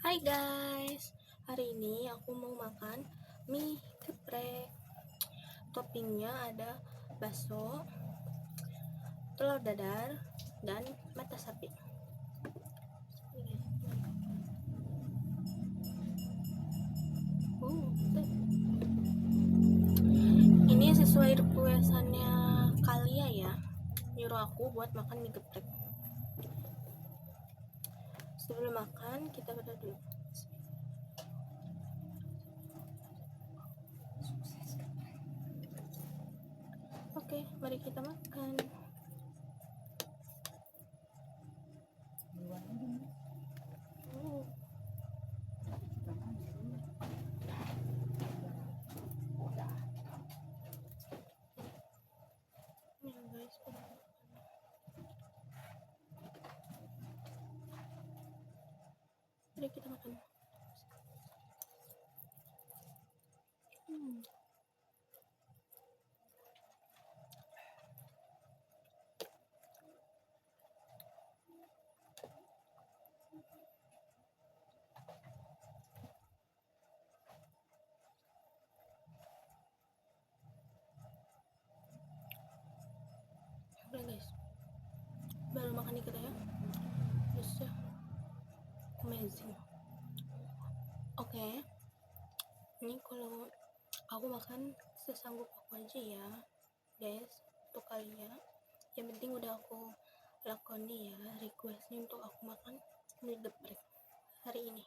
Hai guys, hari ini aku mau makan mie geprek. Toppingnya ada bakso, telur dadar, dan mata sapi. Ini sesuai requestannya Kalia ya, nyuruh aku buat makan mie geprek. Sebelum makan kita berdoa dulu. Oke, mari kita makan. Mari kita makan. Oke guys, baru makan nih kita ya. Bisa amazing. Oke, ini kalau aku makan sesanggup aku aja ya guys, untuk kalian yang penting udah aku lakoni ya requestnya untuk aku makan mie geprek hari ini.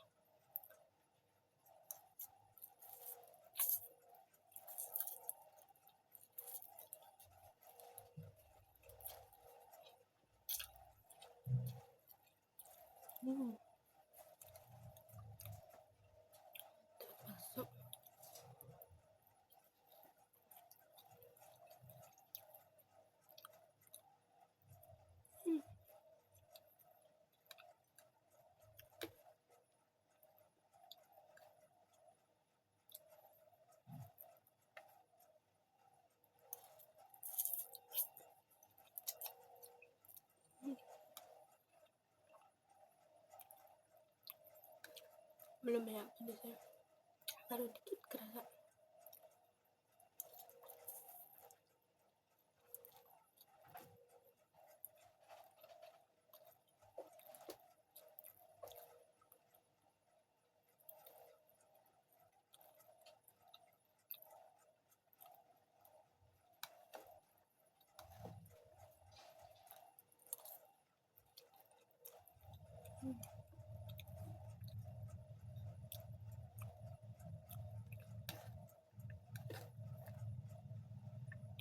Masuk. Belum banyak pedasnya, baru dikit kerasa.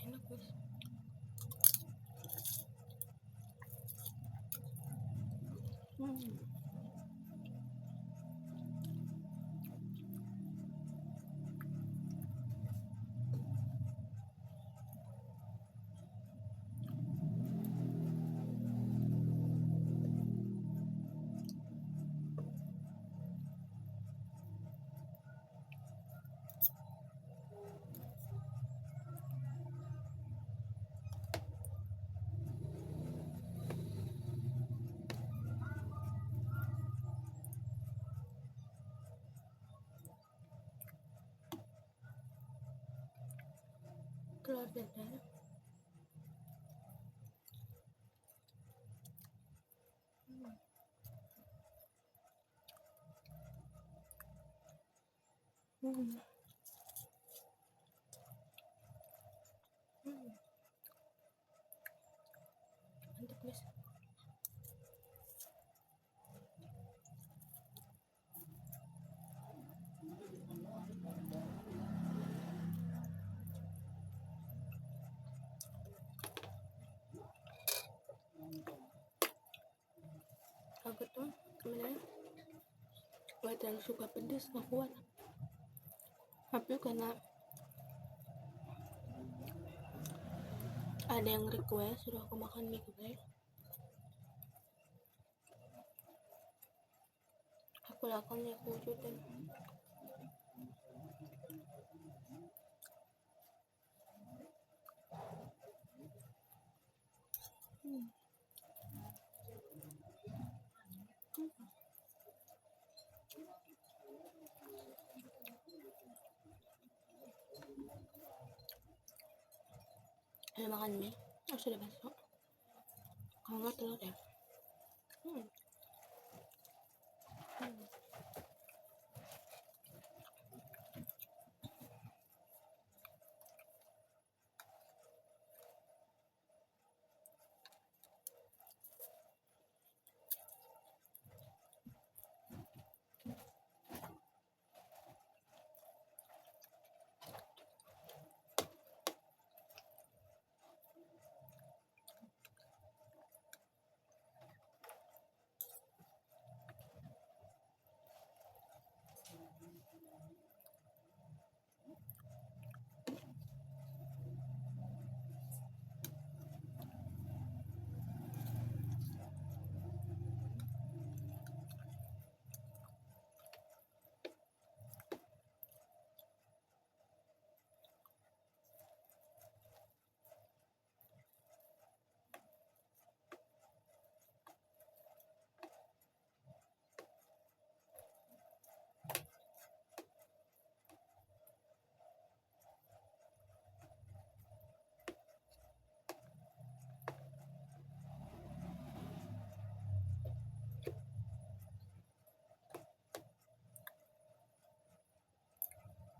Enak guys. Telur dadar mantap guys. Aku tuh sebenarnya gak terlalu suka pedas, gak kuat, tapi karena ada yang request suruh aku makan mie geprek, aku lakukan ya, aku wujudin. Ada makan mie? Oh, sudah bakso. Kalau nggak telur ya. Hmm. Hmm.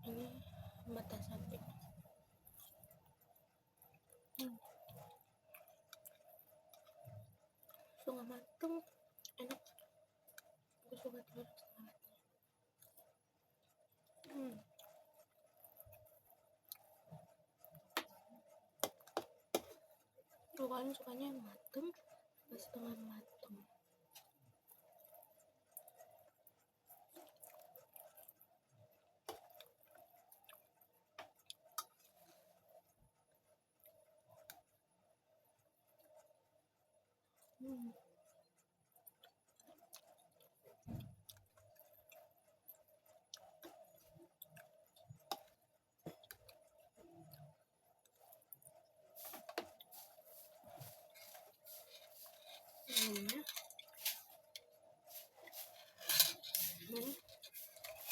Ini mata sapi. Setengah mateng, enak. Aku suka telur setengah mateng. Kalian sukanya yang mateng atau setengah mateng?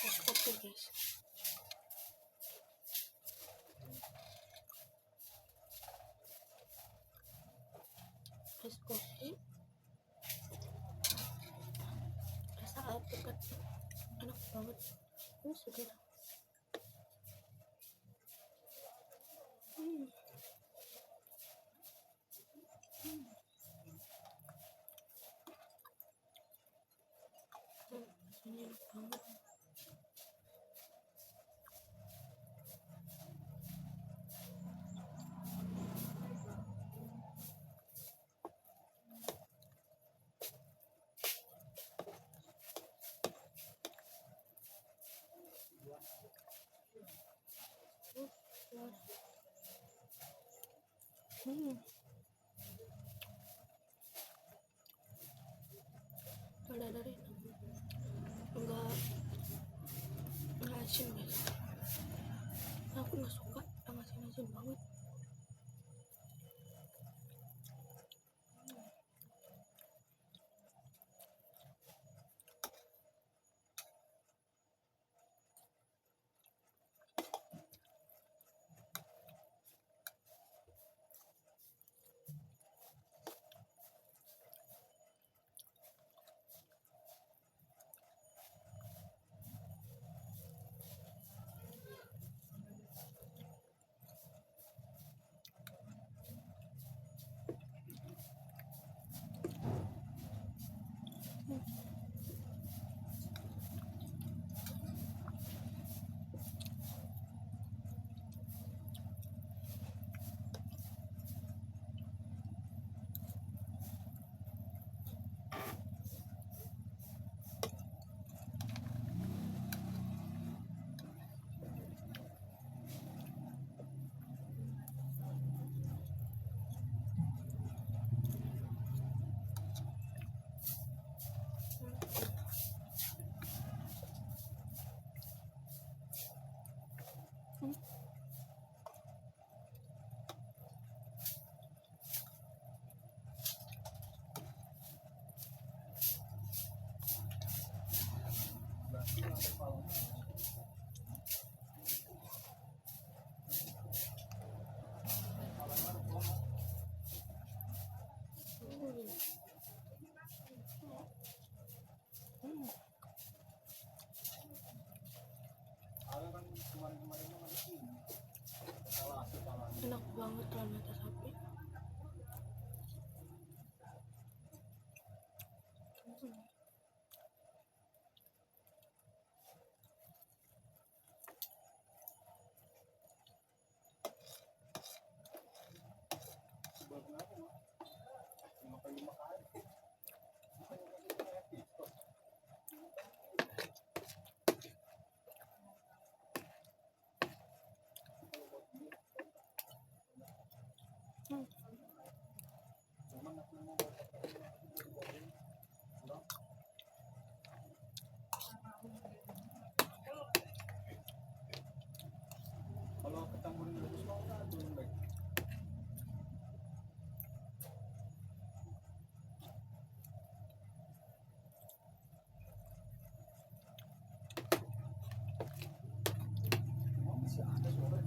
Es kopi guys. Es kopi rasa alpukat, enak banget. Ini segar. Ini enak banget. Ada dari enggak asin guys. Aku nggak suka yang asin banget. Enak banget telur mata sapi. Kalau ketanggurin bagus mau nggak turun baik? Masih ada sore.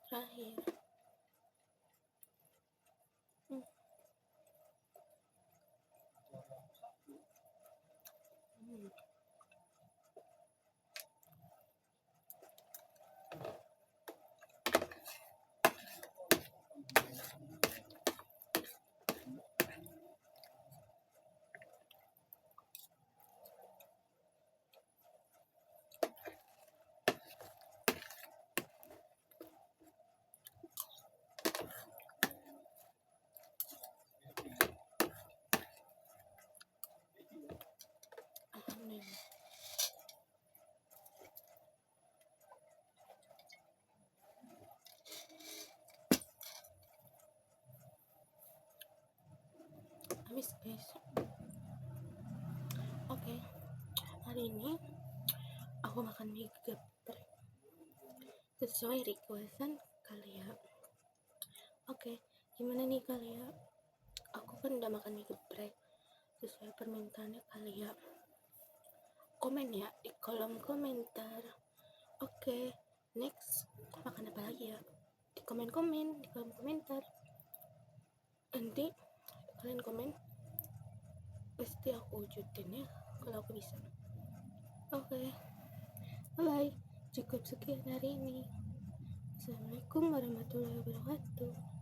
Terakhir. Alhamdulillah. Habis guys. Oke, hari ini aku makan mie geprek sesuai requestan kalian. Oke, gimana nih kalian? Aku kan udah makan mie geprek sesuai permintaannya kalian. Komen ya di kolom komentar. Oke, next makan apa lagi ya? Di kolom komentar. Nanti kalian komen, pasti aku wujudin ya kalau aku bisa. Oke, bye. Cukup sekian hari ini. Assalamualaikum warahmatullahi wabarakatuh.